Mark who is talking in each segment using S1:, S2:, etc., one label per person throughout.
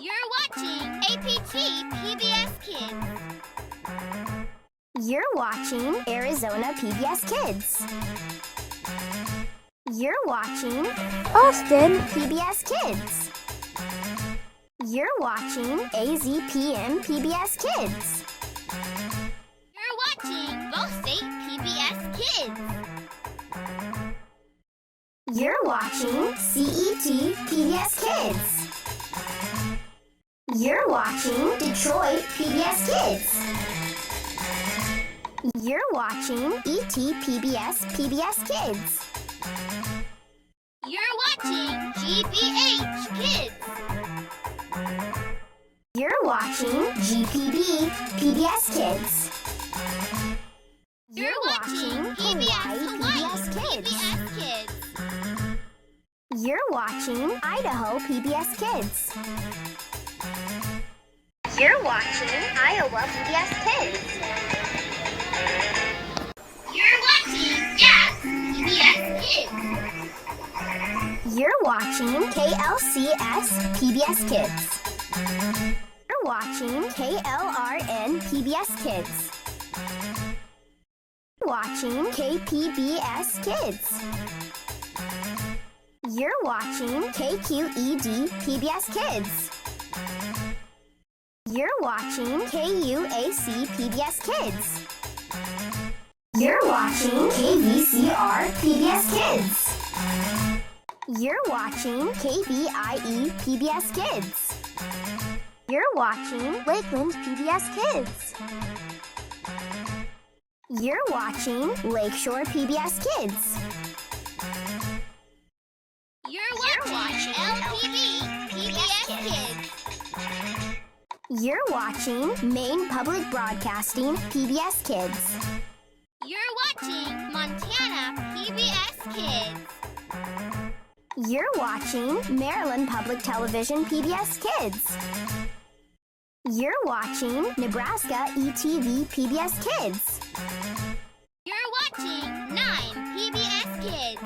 S1: You're watching APT PBS Kids.
S2: You're watching Arizona PBS Kids. You're watching
S3: Austin
S2: PBS Kids. You're watching AZPM PBS Kids.
S1: You're watching Ball State PBS Kids.
S2: You're watching CET PBS Kids. You're watching Detroit PBS Kids. You're watching ET PBS Kids.
S1: You're watching GBH Kids.
S2: You're watching GPB PBS Kids.
S1: You're watching PBS
S2: Hawai'i
S1: PBS Kids.
S2: You're watching Idaho PBS Kids. You're watching Iowa PBS Kids.
S1: You're watching Jazz PBS Kids.
S2: You're watching KLCS PBS Kids. You're watching KLRN PBS Kids. You're watching KPBS Kids. You're watching KQED PBS Kids. You're watching KUAC PBS Kids. You're watching KVCR PBS Kids. You're watching KVIE PBS Kids. You're watching Lakeland PBS Kids. You're watching Lakeshore PBS Kids.
S1: You're watching LPB PBS Kids.
S2: You're watching Maine Public Broadcasting PBS Kids.
S1: You're watching Montana PBS Kids.
S2: You're watching Maryland Public Television PBS Kids. You're watching Nebraska ETV PBS Kids.
S1: You're watching 9 PBS Kids.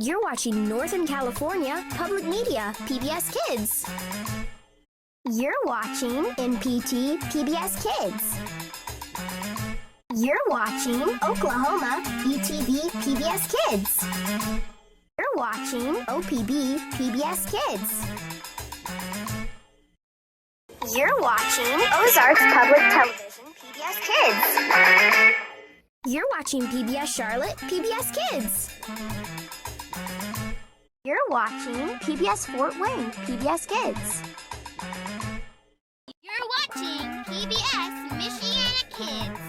S2: You're watching Northern California Public Media PBS Kids. You're watching NPT PBS Kids. You're watching Oklahoma ETV PBS Kids. You're watching OPB PBS Kids. You're watching Ozarks Public Television PBS Kids. You're watching PBS Charlotte PBS Kids. You're watching PBS Fort Wayne PBS Kids.
S1: You're watching PBS Michiana Kids.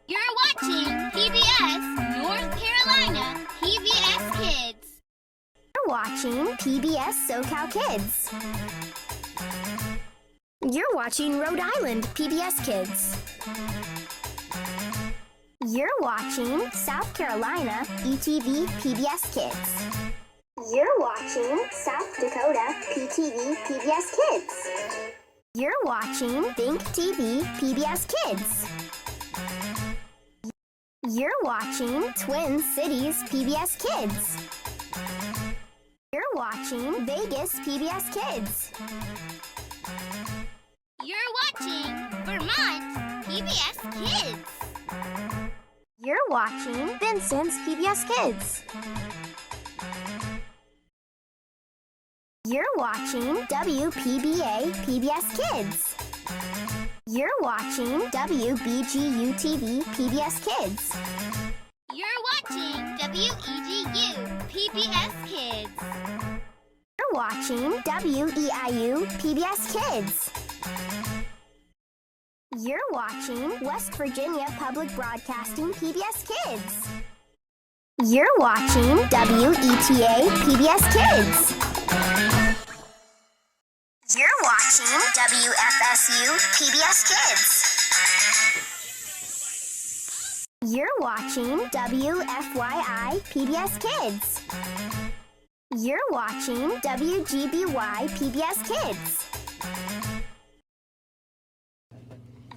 S1: You're watching PBS North Carolina PBS Kids.
S2: You're watching PBS SoCal Kids. You're watching Rhode Island PBS Kids. You're watching South Carolina ETV PBS Kids. You're watching South Dakota PTV PBS Kids. You're watching Think TV PBS Kids. You're watching Twin Cities PBS Kids. You're watching Vegas PBS Kids.
S1: You're watching Vermont PBS Kids.
S2: You're watching Vincennes PBS Kids. You're watching WPBA PBS Kids. You're watching WBGU TV PBS Kids.
S1: You're watching WEDU PBS Kids.
S2: You're watching WEIU PBS Kids. You're watching West Virginia Public Broadcasting PBS Kids. You're watching WETA PBS Kids. You're watching WFSU PBS Kids. You're watching WFYI PBS Kids. You're watching WGBY PBS Kids.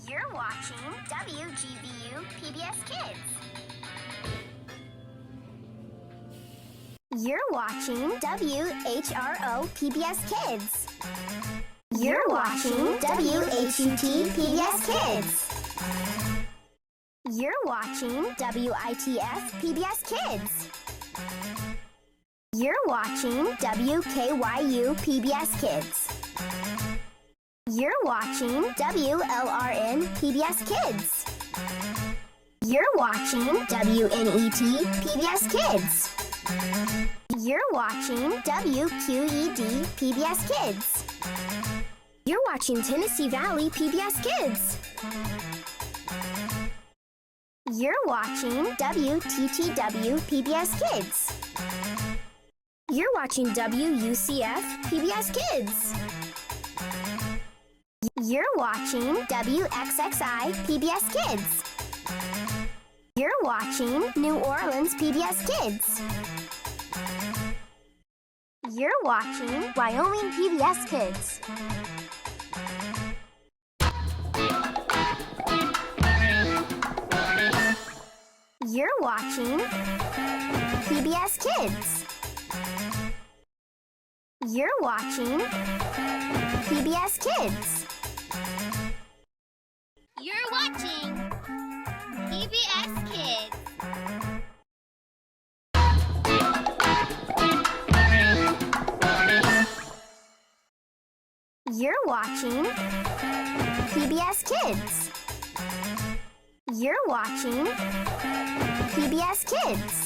S2: You're watching WGVU PBS Kids. You're watching WHRO PBS Kids. You're watching WHUT PBS Kids. You're watching WITF PBS Kids. You're watching WKYU PBS Kids. You're watching WLRN PBS Kids. You're watching WNET PBS Kids. You're watching WQED PBS Kids. You're watching Tennessee Valley PBS Kids. You're watching WTTW PBS Kids. You're watching WUCF PBS Kids. You're watching WXXI PBS Kids. You're watching New Orleans PBS Kids. You're watching Wyoming PBS Kids. You're watching PBS Kids. You're watching PBS Kids.
S1: You're watching PBS Kids.
S2: You're watching PBS Kids. You're watching PBS Kids.